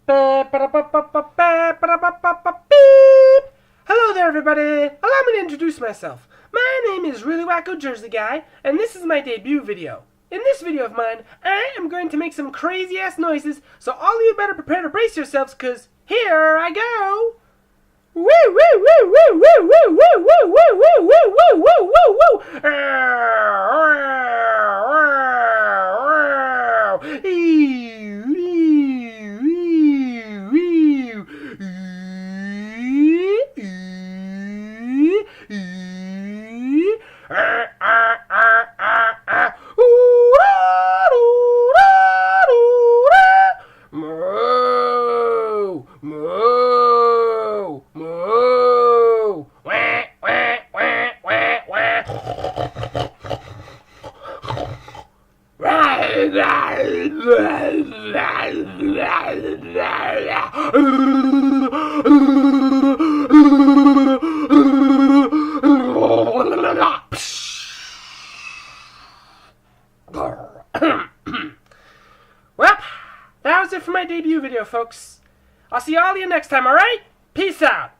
Hello there, everybody. Allow me to introduce myself. My name is ReallyWACKOJERSEYGuy, and this is my debut video. In this video of mine, I am going to make some crazy-ass noises, so all of you better prepare to brace yourselves, cause here I go. Woo woo woo woo woo woo woo woo woo woo woo woo woo Well, that was it for my debut video, folks. I'll see all of you next time, alright? Peace out.